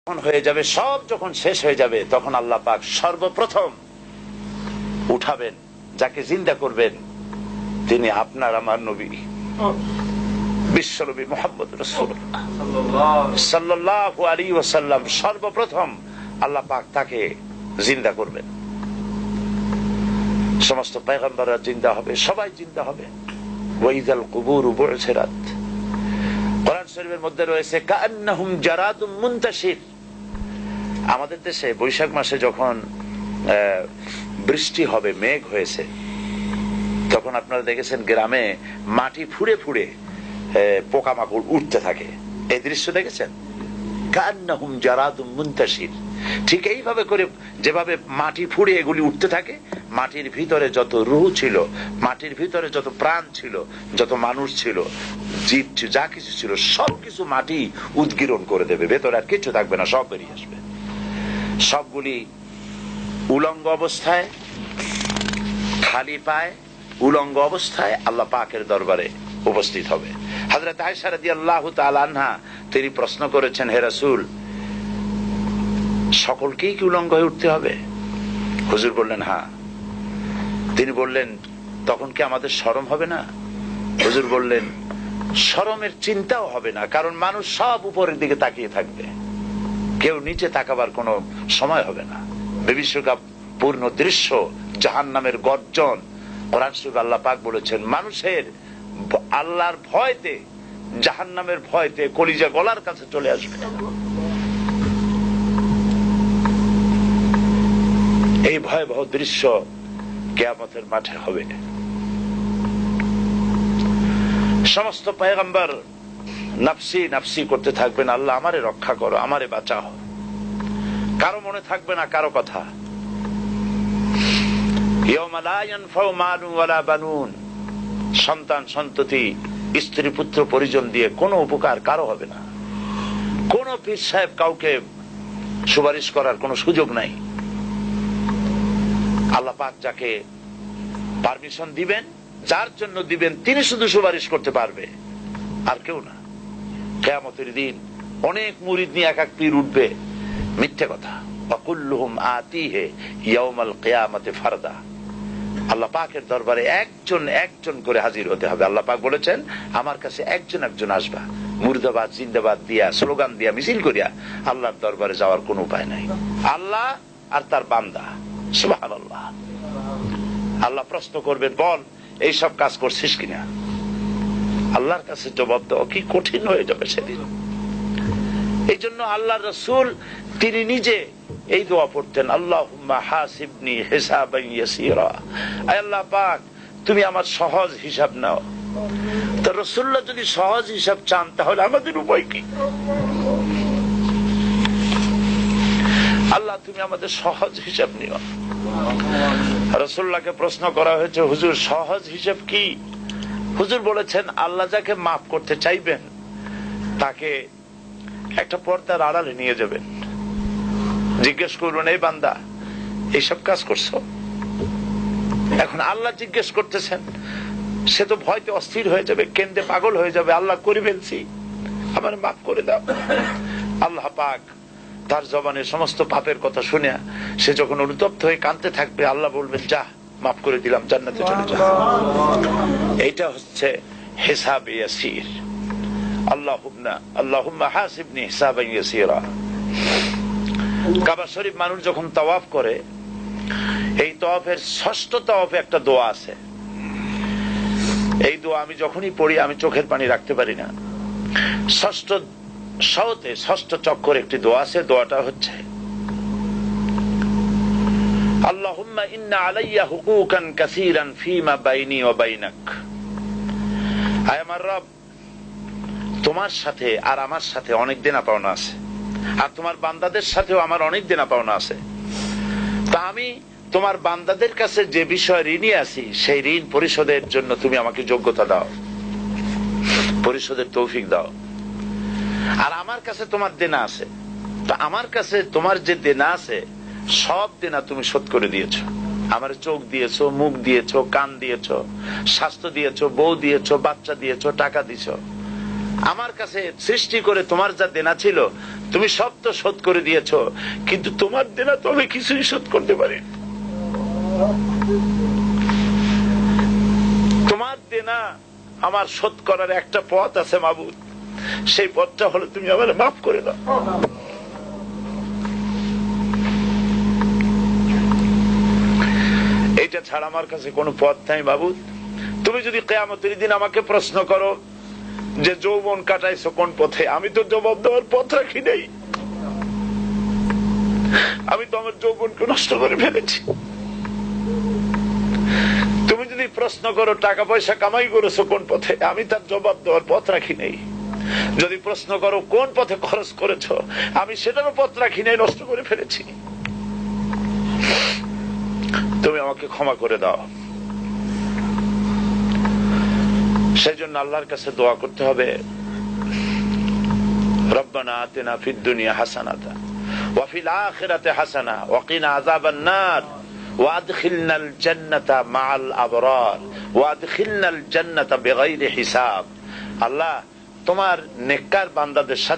হয়ে যাবে, সব যখন শেষ হয়ে যাবে, তখন আল্লাহ পাক সর্বপ্রথম উঠাবেন, যাকে জিন্দা করবেন তিনি আপনার আমার নবী বিশ্বনবী মুহাম্মদ রাসূলুল্লাহ সাল্লাল্লাহু আলাইহি ওয়াসাল্লাম। সর্বপ্রথম আল্লাহ পাক তাকে জিন্দা করবেন। সমস্ত পয়গম্বররা জিন্দা হবে, সবাই জিন্দা হবে। ওয়াইযাল কুবুরু বু'সিরাত, কোরআন শরীফের মধ্যে রয়েছে কাআন্নাহুম জারাদুম মুনতাশির। আমাদের দেশে বৈশাখ মাসে যখন বৃষ্টি হবে, মেঘ হয়েছে, তখন আপনারা দেখেছেন গ্রামে মাটি ফুঁড়ে ফুঁড়ে পোকামাকড় উঠতে থাকে। এই দৃশ্য দেখেছেন? কাআন্নাহুম জারাদুম মুনতাশির। ঠিক এইভাবে করে যেভাবে মাটি ফুঁড়ে এগুলি উঠতে থাকে, মাটির ভিতরে যত রূহ ছিল, মাটির ভিতরে যত প্রাণ ছিল, যত মানুষ ছিল, জীব যা কিছু ছিল, সবকিছু মাটি উদ্গীরণ করে দেবে, ভেতরে আর কিছু থাকবে না, সব বেরিয়ে আসবে। সবগুলি উলঙ্গ অবস্থায়, খালি পায়ে, উলঙ্গ অবস্থায় আল্লাহ পাকের দরবারে উপস্থিত হবে। হযরত আয়েশা রাদিয়াল্লাহু তাআলা আনহা তিনি প্রশ্ন করেছেন, হে রাসূল, সকলকেই কি উলঙ্গ হয়ে উঠতে হবে? হুজুর বললেন হ্যাঁ। তিনি বললেন, তখন কি আমাদের শরম হবে না? হুজুর বললেন, শরমের চিন্তাও হবে না, কারণ মানুষ সব উপরের দিকে তাকিয়ে থাকবে, কেউ নিচে তাকাবার কোনো সময় হবে না। বিভীষিকা পূর্ণ দৃশ্য, জাহান্নামের গর্জন। কোরআন শরীফে আল্লাহ পাক বলেছেন, মানুষের আল্লাহর ভয়তে, জাহান্নামের ভয়তে কলিজা গলার কাছে চলে আসবে। এই ভয়াবহ দৃশ্য কিয়ামতের মাঠে হবে। সমস্ত পয়গম্বর নাফসি নাফসি করতে থাকবেন, আল্লাহ আমারে রক্ষা করো, আমারে বাঁচাও। কারো মনে থাকবে না কারো কথা। ইয়াওমা লা ইয়ানফাউ মালুন ওয়ালা বানুন, সন্তান সন্ততি, স্ত্রী পুত্র পরিজন দিয়ে কোনো উপকার কারো হবে না। কোন পীর সাহেব কাউকে সুপারিশ করার কোনো সুযোগ নাই। আল্লাহ পাক যাকে পারমিশন দিবেন, যার জন্য দিবেন, তিনি শুধু সুপারিশ করতে পারবে, আর কেউ না। কিয়ামতের দিন অনেক মুরিদ নিয়ে এক এক পীর উঠবে, মিথ্যে কথা। ওয়াকুল্লুহুম আতিহি ইয়াউমাল কিয়ামাতি ফারদা। আল্লাহ পাকের দরবারে একজন একজন করে হাজির হতে হবে। আল্লাহ পাক বলেছেন, আমার কাছে একজন একজন আসবা। মুর্দাবাদ জিন্দাবাদ দিয়া, স্লোগান দিয়া, মিছিল করিয়া আল্লাহর দরবারে যাওয়ার কোনো উপায় নাই। আল্লাহ আর তার বান্দা, সুবহানাল্লাহ। আল্লাহ প্রশ্ন করবেন, বল এইসব কাজ করছিস কিনা? আল্লাহর কাছে জবাব দেওয়া কি কঠিন হয়ে যাবে সেদিন। এই জন্য আল্লাহ রাসূল তিনি নিজে এই দোয়া পড়তেন, আল্লাহুম্মা হাসিবনি হিসাবান ইয়াসীরা। আয় আল্লাহ পাক, তুমি আমার সহজ হিসাব নাও। তো রাসূলুল্লাহ যদি সহজ হিসাব চান, তাহলে আমাদের উপায় কি? আল্লাহ তুমি আমাদের সহজ হিসাব নিও। রাসূলুল্লাহকে প্রশ্ন করা হয়েছে, হুজুর সহজ হিসাব কি? হুজুর বলেছেন, আল্লাহ যাকে মাফ করতে চাইবেন তাকে একটা পর্দার আড়ালে নিয়ে যাবেন, জিজ্ঞেস করুন, এই বান্দা এইসব কাজ করছো? এখন আল্লাহ জিজ্ঞেস করতেছেন, সে তো ভয়তে অস্থির হয়ে যাবে, কেন্দে পাগল হয়ে যাবে, আল্লাহ করে ফেলছি, আমার মাফ করে দাও। আল্লাহ পাক তার জবানে সমস্ত পাপের কথা শুনে সে যখন অনুতপ্ত হয়ে কাঁদতে থাকবে, আল্লাহ বলবেন, যা মাফ করে দিলাম, জান্নাতে চলে যা। এইটা হচ্ছে হিসাব ইয়াসির। আল্লাহুম্মা হাসিবনি হিসাবান ইয়াসীরা। কাবা শরীফ মানুষ যখন তাওয়াফ করে, এই তাওয়াফের ষষ্ঠ তাওয়াফে একটা দোয়া আছে। এই দোয়া আমি যখনই পড়ি আমি চোখের পানি রাখতে পারি না। ষষ্ঠ শওতে, ষষ্ঠ চক্কর একটি দোয়া আছে। দোয়াটা হচ্ছে, আল্লাহুম্মা ইন্না আলাইয়া হুকুকান কাসীরান ফীমা বাইনি ওয়া বাইনাক। আয় আমার রব, তোমার সাথে আর আমার সাথে অনেক দেনা পাওনা আছে, আর তোমার বান্দাদের সাথেও আমার অনেক দেনা পাওনা আছে। তা আমি তোমার বান্দাদের কাছে যে বিষয় ঋণী আছি, সেই ঋণ পরিশোধের জন্য তুমি আমাকে যোগ্যতা দাও, পরিশোধের তৌফিক দাও। আর আমার কাছে তোমার দেনা আছে, তো আমার কাছে তোমার যে দেনা আছে, সব দেনা তুমি শোধ করে দিয়েছো। আমার চোখ দিয়েছো, মুখ দিয়েছো, কান দিয়েছো, স্বাস্থ্য দিয়েছো, বউ দিয়েছো, বাচ্চা দিয়েছো, টাকা দিয়েছো, আমার কাছে সৃষ্টি করে তোমার যা দেনা ছিল তুমি সব তো শোধ করে দিয়েছো, কিন্তু তোমার দেনা তো আমি কিছুই শোধ করতে পারি। তোমার দেনা আমার শোধ করার একটা পথ আছে মাবুদ, সেই পথটা হলো তুমি আমার মাফ করে দাও। এইটা ছাড়া আমার কাছে কোনো পথ নাই মাবুদ। তুমি যদি কিয়ামতের দিন আমাকে প্রশ্ন করো যে যৌবন কাটাইছো কোন পথে, আমি তো জবাব দেওয়ার পথ রাখি নাই। আমি তো আমার যৌবনকে নষ্ট করে ফেলেছি। তুমি যদি প্রশ্ন করো টাকা পয়সা কামাই করেছো কোন পথে, আমি তার জবাব দেওয়ার পথ রাখি নাই। যদি প্রশ্ন করো কোন পথে খরচ করেছো, আমি সেটারও পথ রাখি নাই, নষ্ট করে ফেলেছি। তুমি আমাকে ক্ষমা করে দাও। সেই জন্য আল্লাহর কাছে দোয়া করতে হবে, রব্বানা আতিনা ফিদ দুনিয়া হাসানাতা ওয়া ফিল আখিরাতি হাসানা ওয়া কিনা আযাবান নার ওয়া আদখিলনাল জান্নাতা মাআল আবরার ওয়া আদখিলনাল জান্নাতা বিগাইরি হিসাব। আল্লাহ, তোমার নেককার বান্দাদের সাথে